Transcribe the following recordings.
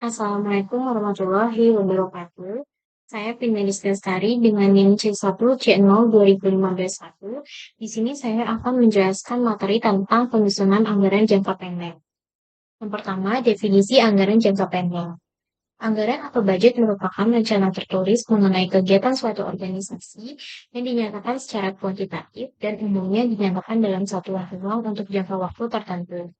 Assalamualaikum warahmatullahi wabarakatuh. Saya Finlandis Lestari dengan NIM C1C0 2015-1. Di sini saya akan menjelaskan materi tentang penyusunan anggaran jangka pendek. Yang pertama, definisi anggaran jangka pendek. Anggaran atau budget merupakan rencana tertulis mengenai kegiatan suatu organisasi yang dinyatakan secara kuantitatif dan umumnya dinyatakan dalam satuan uang untuk jangka waktu tertentu.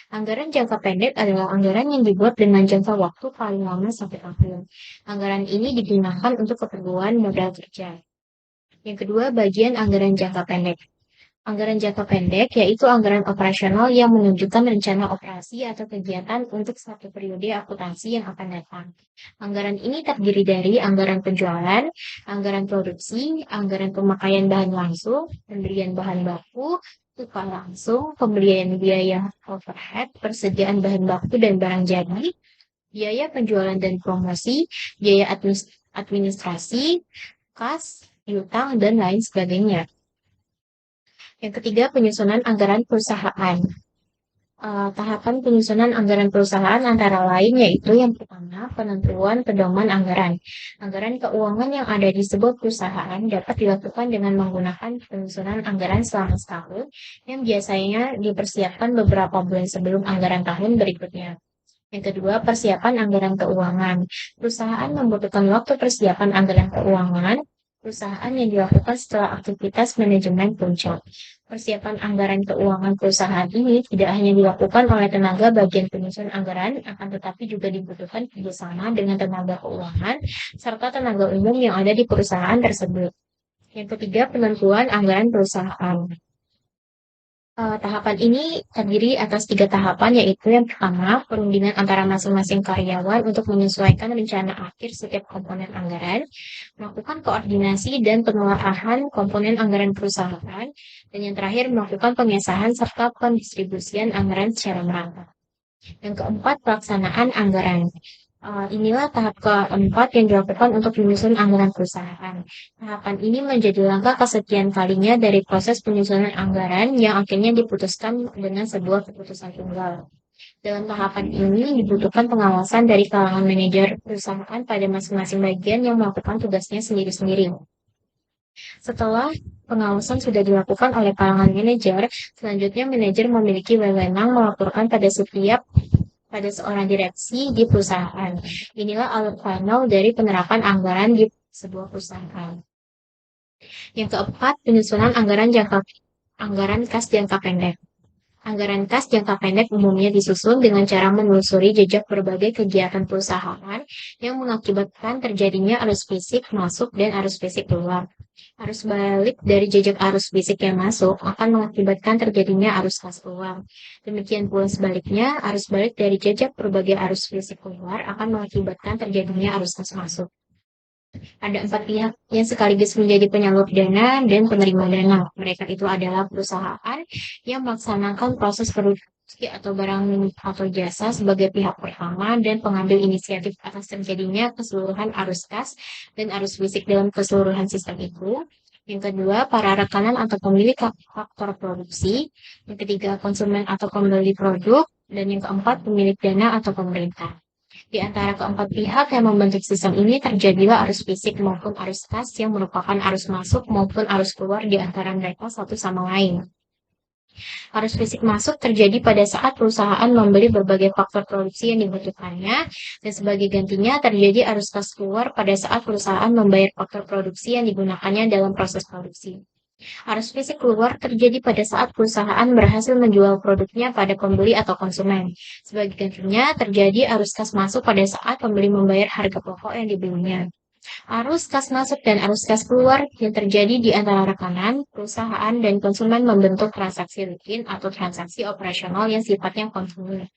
Anggaran jangka pendek adalah anggaran yang dibuat dengan jangka waktu paling lama sampai tahun. Anggaran ini digunakan untuk keperluan modal kerja. Yang kedua, bagian anggaran jangka pendek. Anggaran jangka pendek yaitu anggaran operasional yang menunjukkan rencana operasi atau kegiatan untuk satu periode akuntansi yang akan datang. Anggaran ini terdiri dari anggaran penjualan, anggaran produksi, anggaran pemakaian bahan langsung, pembelian bahan baku, upah langsung, pembelian biaya overhead, persediaan bahan baku dan barang jadi, biaya penjualan dan promosi, biaya administrasi, kas, piutang, dan lain sebagainya. Yang ketiga, penyusunan anggaran perusahaan. Tahapan penyusunan anggaran perusahaan antara lain yaitu yang pertama, penentuan pedoman anggaran. Anggaran keuangan yang ada di sebuah perusahaan dapat dilakukan dengan menggunakan penyusunan anggaran selama setahun yang biasanya dipersiapkan beberapa bulan sebelum anggaran tahun berikutnya. Yang kedua, persiapan anggaran keuangan. Perusahaan membutuhkan waktu persiapan anggaran keuangan perusahaan yang dilakukan setelah aktivitas manajemen puncak. Persiapan anggaran keuangan perusahaan ini tidak hanya dilakukan oleh tenaga bagian penyusun anggaran, akan tetapi juga dibutuhkan kerjasama dengan tenaga keuangan serta tenaga umum yang ada di perusahaan tersebut. Yang ketiga, penentuan anggaran perusahaan. Tahapan ini terdiri atas 3 tahapan, yaitu yang pertama, perundingan antara masing-masing karyawan untuk menyesuaikan rencana akhir setiap komponen anggaran, melakukan koordinasi dan penelaahan komponen anggaran perusahaan, dan yang terakhir melakukan pengesahan serta pendistribusian anggaran secara merata. Yang keempat, pelaksanaan anggaran. Inilah tahap keempat yang dilakukan untuk menyusun anggaran perusahaan. Tahapan ini menjadi langkah kesekian kalinya dari proses penyusunan anggaran yang akhirnya diputuskan dengan sebuah keputusan tunggal. Dalam tahapan ini dibutuhkan pengawasan dari kalangan manajer perusahaan pada masing-masing bagian yang melakukan tugasnya sendiri-sendiri. Setelah pengawasan sudah dilakukan oleh kalangan manajer, selanjutnya manajer memiliki wewenang melaporkan pada seorang direksi di perusahaan. Inilah alat final dari penerapan anggaran di sebuah perusahaan. Yang keempat, penyusunan anggaran kas jangka pendek. Anggaran kas jangka pendek umumnya disusun dengan cara menelusuri jejak berbagai kegiatan perusahaan yang mengakibatkan terjadinya arus fisik masuk dan arus fisik keluar. Arus balik dari jejak arus fisik yang masuk akan mengakibatkan terjadinya arus kas keluar. Demikian pula sebaliknya, arus balik dari jejak berbagai arus fisik keluar akan mengakibatkan terjadinya arus kas masuk. Ada 4 pihak yang sekaligus menjadi penyalur dana dan penerima dana. Mereka itu adalah perusahaan yang melaksanakan proses produksi atau barang atau jasa sebagai pihak pertama dan pengambil inisiatif atas terjadinya keseluruhan arus kas dan arus fisik dalam keseluruhan sistem itu. Yang kedua, para rekanan atau pemilik faktor produksi. Yang ketiga, konsumen atau pembeli produk. Dan yang keempat, pemilik dana atau pemerintah. Di antara keempat pihak yang membentuk sistem ini terjadilah arus fisik maupun arus kas yang merupakan arus masuk maupun arus keluar di antara mereka satu sama lain. Arus fisik masuk terjadi pada saat perusahaan membeli berbagai faktor produksi yang dibutuhkannya, dan sebagai gantinya terjadi arus kas keluar pada saat perusahaan membayar faktor produksi yang digunakannya dalam proses produksi. Arus fisik keluar terjadi pada saat perusahaan berhasil menjual produknya pada pembeli atau konsumen. Sebagai gantinya, terjadi arus kas masuk pada saat pembeli membayar harga pokok yang dibelinya. Arus kas masuk dan arus kas keluar yang terjadi di antara rekanan, perusahaan, dan konsumen membentuk transaksi rutin atau transaksi operasional yang sifatnya kontinu.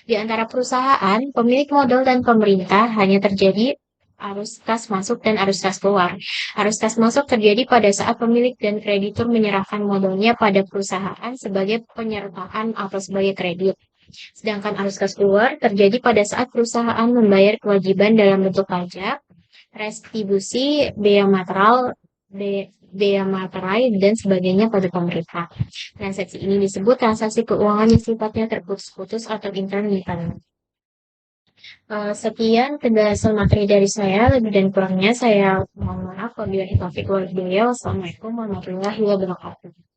Di antara perusahaan, pemilik modal dan pemerintah hanya terjadi arus kas masuk dan arus kas keluar. Arus kas masuk terjadi pada saat pemilik dan kreditur menyerahkan modalnya pada perusahaan sebagai penyertaan atau sebagai kredit. Sedangkan arus kas keluar terjadi pada saat perusahaan membayar kewajiban dalam bentuk pajak, restitusi, bea materai, dan sebagainya pada pemerintah. Transaksi ini disebut transaksi keuangan yang sifatnya terputus-putus atau intermittent. Sekian penjelasan materi dari saya, lebih dan kurangnya saya mohon maaf. Wabillahi taufiq wal hidayah. Wassalamualaikum warahmatullahi wabarakatuh.